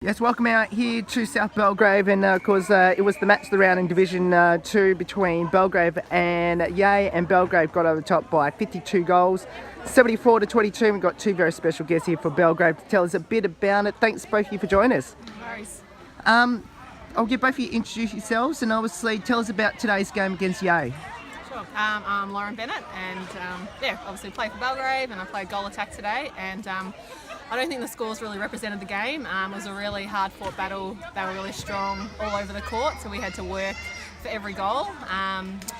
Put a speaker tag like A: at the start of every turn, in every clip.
A: Yes, welcome out here to South Belgrave, and of course it was the match of the round in Division 2 between Belgrave and Yea, and Belgrave got over the top by 52 goals, 74-22. We've got two very special guests here for Belgrave to tell us a bit about it. Thanks both of you for joining us.
B: No worries.
A: I'll get both of you introduce yourselves and obviously tell us about today's game against Yea.
B: Sure. I'm Lauren Bennett, and obviously play for Belgrave, and I played goal attack today, and I don't think the scores really represented the game. It was a really hard-fought battle. They were really strong all over the court, so we had to work for every goal.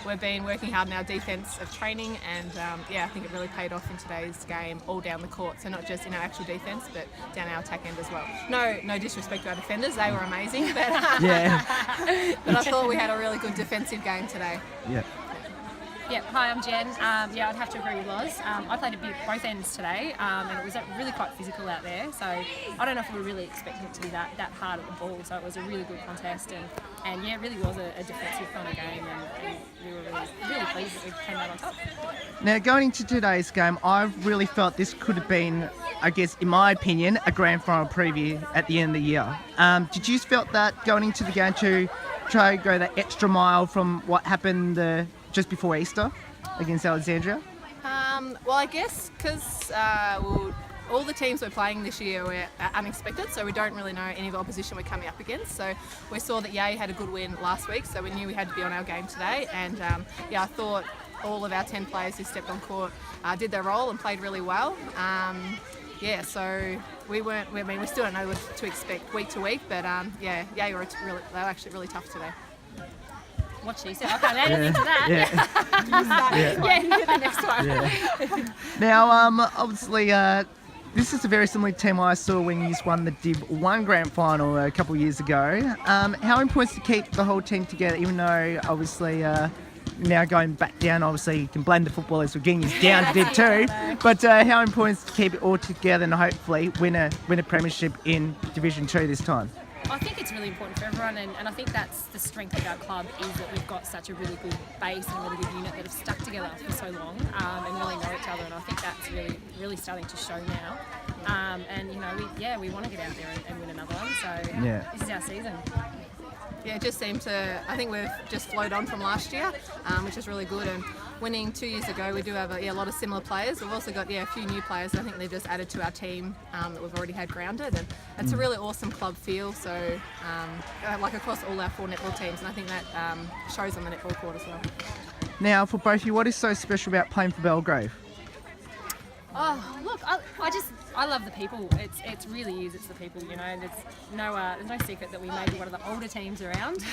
B: We've been working hard in our defensive training, and I think it really paid off in today's game all down the court. So not just in our actual defence, but down our attack end as well. No disrespect to our defenders, they were amazing, but but I thought we had a really good defensive game today.
A: Yeah.
C: Yeah, hi, I'm Jen. I'd have to agree with Loz. I played a bit both ends today, and it was really quite physical out there. So I don't know if we were really expecting it to be that hard at the ball. So it was a really good contest, and it really was a defensive kind of game, and we were really pleased that we came out on top.
A: Now, going into today's game, I really felt this could have been, I guess, in my opinion, a grand final preview at the end of the year. Did you felt that going into the game to try to go that extra mile from what happened just before Easter against Alexandria?
B: Well, I guess because all the teams we're playing this year were unexpected, so we don't really know any of the opposition we're coming up against. So we saw that Yea had a good win last week, so we knew we had to be on our game today. And I thought all of our 10 players who stepped on court did their role and played really well. So we still don't know what to expect week to week, but Yea they were actually really tough today.
C: What she said, I can't add anything to that.
B: You the next one.
A: Yeah. Now, obviously, this is a very similar team I saw when you won the Div 1 Grand Final a couple of years ago. How important is to keep the whole team together, even though, obviously, now going back down, obviously, you can blame the footballers for getting you down to Div 2, but how important is to keep it all together and hopefully win a premiership in Division 2 this time?
C: I think it's really important for everyone, and I think that's the strength of our club, is that we've got such a really good base and a really good unit that have stuck together for so long and really know each other, and I think that's really starting to show now. We want to get out there and win another one, so this is our season.
B: Yeah, it just seemed to, I think we've just flowed on from last year, which is really good. And winning 2 years ago, we do have a lot of similar players. We've also got a few new players. I think they've just added to our team that we've already had grounded. And it's a really awesome club feel. So, across all our 4 netball teams. And I think that shows on the netball court as well.
A: Now, for both of you, what is so special about playing for Belgrave?
C: Oh, look, I love the people. It really is. It's the people, and there's no secret that we may be one of the older teams around.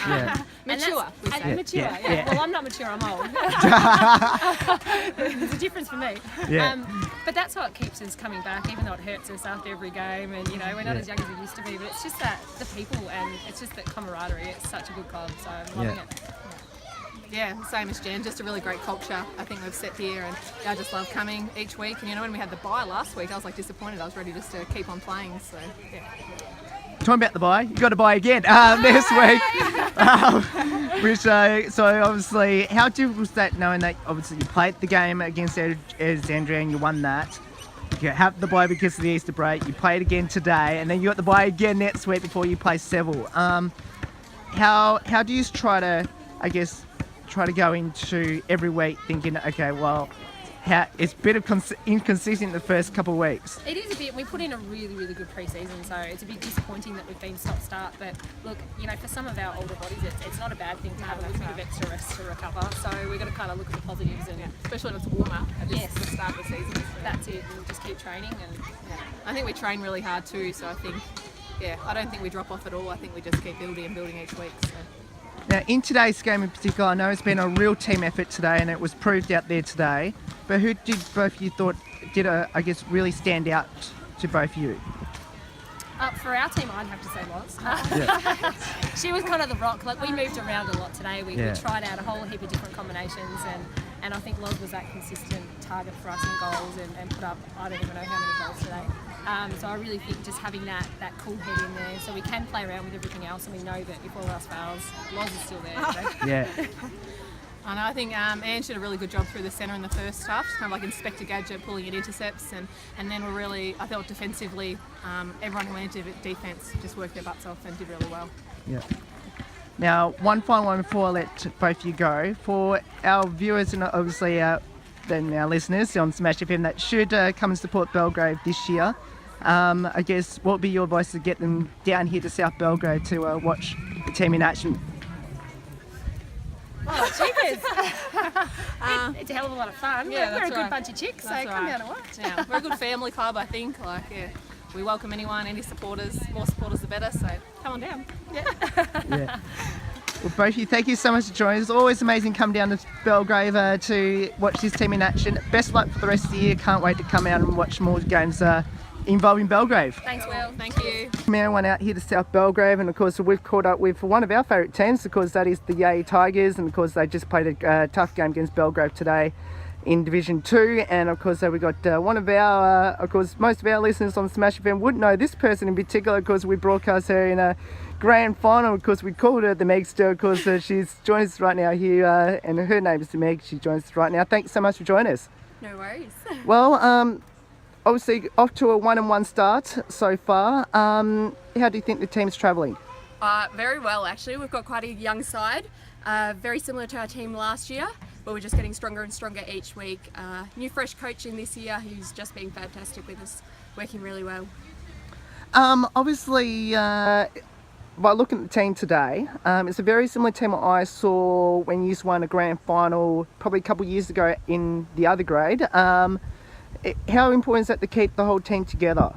B: Mature.
C: Mature. Yeah. Well, I'm not mature. I'm old. There's a difference for me.
A: Yeah.
C: But that's what keeps us coming back, even though it hurts us after every game, and we're not as young as we used to be. But it's just that the people, and it's just that camaraderie. It's such a good club, so I'm loving it.
B: Yeah, same as Jen, just a really great culture I think we've set here, and I just love coming each week. And when we had the bye last week, I was disappointed. I was ready just to keep on playing, so yeah.
A: Talking about the bye, you got a bye again this week. So obviously, how difficult was that, knowing that obviously you played the game against Alexandria and you won that? You have the bye because of the Easter break. You played again today, and then you got the bye again next week before you play Seville. How do you try to go into every week thinking, okay, well, it's a bit of inconsistent the first couple of weeks?
C: It is a bit. We put in a really, really good pre-season, so it's a bit disappointing that we've been stop-start. But look, for some of our older bodies, it's not a bad thing to have a little bit of extra rest to recover. So we've got to kind of look at the positives, and
B: especially when it's warmer at the start of the season. So.
C: That's it. And just keep training, and
B: I think we train really hard too. So I think, I don't think we drop off at all. I think we just keep building each week. So.
A: Now, in today's game in particular, I know it's been a real team effort today, and it was proved out there today. But who did both of you thought really stand out to both of you?
C: For our team, I'd have to say Loz. She was kind of the rock. We moved around a lot today. We tried out a whole heap of different combinations, and I think Loz was that consistent target for us in goals and put up, I don't even know how many goals today. So I really think just having that cool head in there, so we can play around with everything else, and we know that if all else fails, Loz is still there. So.
A: Yeah.
B: I know, I think Ange did a really good job through the centre in the first half, kind of like Inspector Gadget pulling at intercepts, and then I felt defensively, everyone who went into defence just worked their butts off and did really well.
A: Yeah. Now, one final one before I let both of you go. For our viewers and obviously then our listeners on Smash FM that should come and support Belgrave this year, I guess what would be your advice to get them down here to South Belgrave to watch the team in action?
C: Oh, cheapers! It's a hell of a lot of fun.
B: Yeah,
C: we're a good bunch of chicks, so come down and watch.
B: Yeah, we're a good family club, I think. We welcome anyone, any supporters. More supporters the better, so come on down. Yeah.
A: Yeah. Well, both of you, thank you so much for joining us. It's always amazing to come down to Belgrave to watch this team in action. Best luck for the rest of the year. Can't wait to come out and watch more games involving Belgrave.
C: Thanks, Will.
B: Thank you.
A: Everyone out here to South Belgrave, and of course we've caught up with one of our favourite teams, of course that is the Yea Tigers, and of course they just played a tough game against Belgrave today in Division 2, and of course we got one of our, of course most of our listeners on Smash FM would know this person in particular, because we broadcast her in a grand final, of course we called her the Megster, of course she's joined us right now here, and her name is Meg, she joins us right now. Thanks so much for joining us.
D: No worries.
A: Well, obviously off to a 1-1 start so far. How do you think the team's travelling?
D: Very well, actually. We've got quite a young side, very similar to our team last year, but we're just getting stronger and stronger each week. New fresh coach in this year who's just been fantastic with us, working really well.
A: Obviously, by looking at the team today, it's a very similar team that I saw when you won a grand final probably a couple of years ago in the other grade. How important is that to keep the whole team together?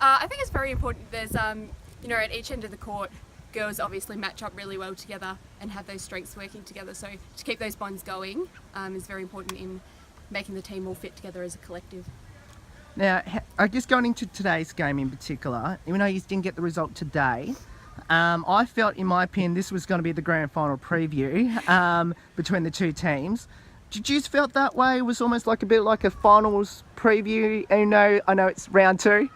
D: I think it's very important. There's, at each end of the court, girls obviously match up really well together and have those strengths working together. So to keep those bonds going is very important in making the team all fit together as a collective.
A: Now, I guess going into today's game in particular, even though you didn't get the result today, I felt, in my opinion, this was going to be the grand final preview between the two teams. Did you felt that way? It was almost like a bit like a finals preview. I know it's round 2.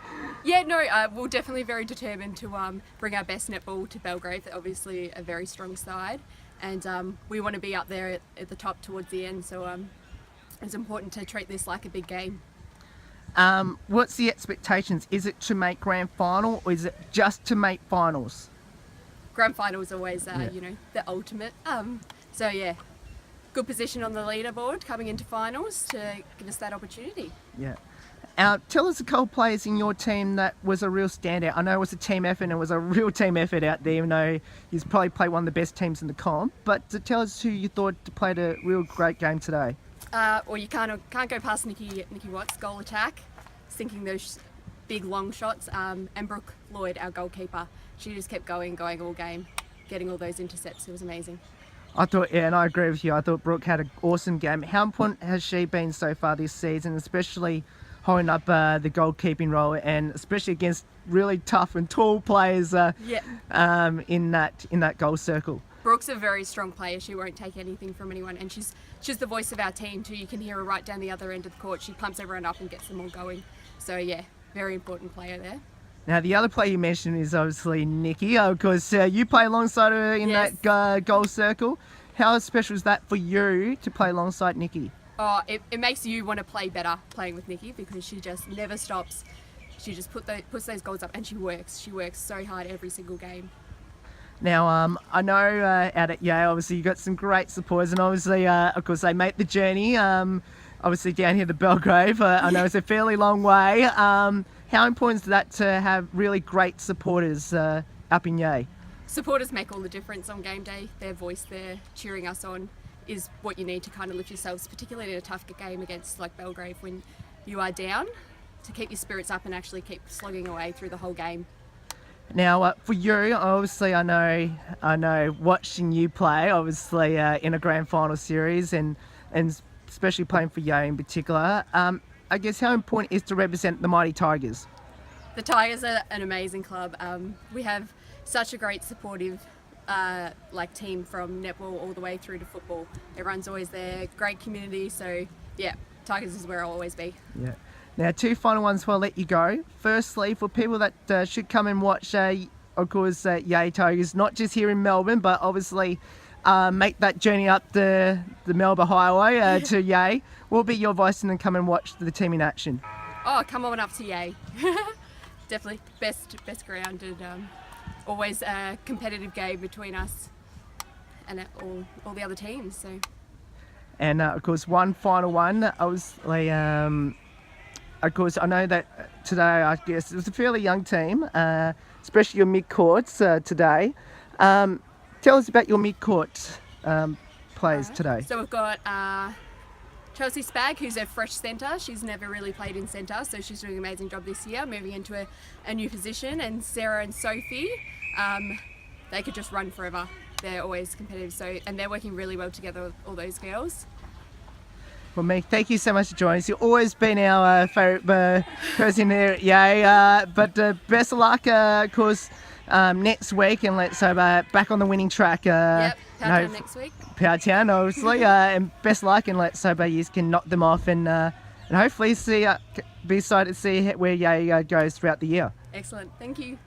D: Yeah, no, we're definitely very determined to bring our best netball to Belgrave. They're obviously a very strong side, and we want to be up there at the top towards the end. So it's important to treat this like a big game.
A: What's the expectations? Is it to make grand final, or is it just to make finals?
D: Grand final is always, the ultimate. So yeah, good position on the leaderboard coming into finals to give us that opportunity.
A: Yeah. Tell us a couple of players in your team that was a real standout. I know it was a team effort, and it was a real team effort out there, even though you probably played one of the best teams in the comp. But tell us who you thought played a real great game today.
D: Well, you can't go past Nikki Watts' goal attack, sinking those big long shots, and Brooke Lloyd, our goalkeeper. She just kept going all game, getting all those intercepts. It was amazing.
A: I thought, yeah, and I agree with you. I thought Brooke had an awesome game. How important has she been so far this season, especially holding up the goalkeeping role, and especially against really tough and tall players in that goal circle?
D: Brooke's a very strong player. She won't take anything from anyone, and she's the voice of our team too. You can hear her right down the other end of the court. She pumps everyone up and gets them all going. So yeah, very important player there.
A: Now, the other player you mentioned is obviously Nikki, because you play alongside her in that goal circle. How special is that for you to play alongside Nikki?
D: Oh, it makes you want to play better playing with Nikki, because she just never stops. She just puts those goals up, and she works. She works so hard every single game.
A: Now, I know out at Yale, obviously you got some great supporters, and obviously, of course, they make the journey. Obviously down here to Belgrave, I know it's a fairly long way. How important is that to have really great supporters up in Yea?
D: Supporters make all the difference on game day. Their voice there, cheering us on, is what you need to kind of lift yourselves, particularly in a tough game against like Belgrave when you are down, to keep your spirits up and actually keep slogging away through the whole game.
A: Now, for you, obviously, I know, watching you play, obviously, in a grand final series, and especially playing for Yea in particular, I guess how important is to represent the mighty Tigers?
D: The Tigers are an amazing club. We have such a great supportive team from netball all the way through to football. Everyone's always there, great community. So yeah, Tigers is where I'll always be.
A: Yeah. Now, 2 final ones before I let you go. Firstly, for people that should come and watch, of course, Yea Tigers, not just here in Melbourne, but obviously make that journey up the Melbourne Highway to Yea, what will be your advice and then come and watch the team in action?
D: Oh, come on up to Yea. Definitely best ground, and always a competitive game between us and all the other teams. So. And
A: of course, one final one. Obviously, of course, I know that today, I guess, it was a fairly young team, especially your mid-courts today. Tell us about your mid-court players today.
D: So we've got Chelsea Spag, who's a fresh centre. She's never really played in centre, so she's doing an amazing job this year, moving into a new position. And Sarah and Sophie, they could just run forever. They're always competitive, and they're working really well together with all those girls.
A: Well, Meg, thank you so much for joining us. You've always been our favourite person there at Yea. But best of luck, of course, next week, and let's hope back on the winning track.
D: Yep, Powtown next week.
A: Powtown, obviously, and best of luck, and let's hope you can knock them off, and hopefully be excited to see where Yea goes throughout the year.
D: Excellent, thank you.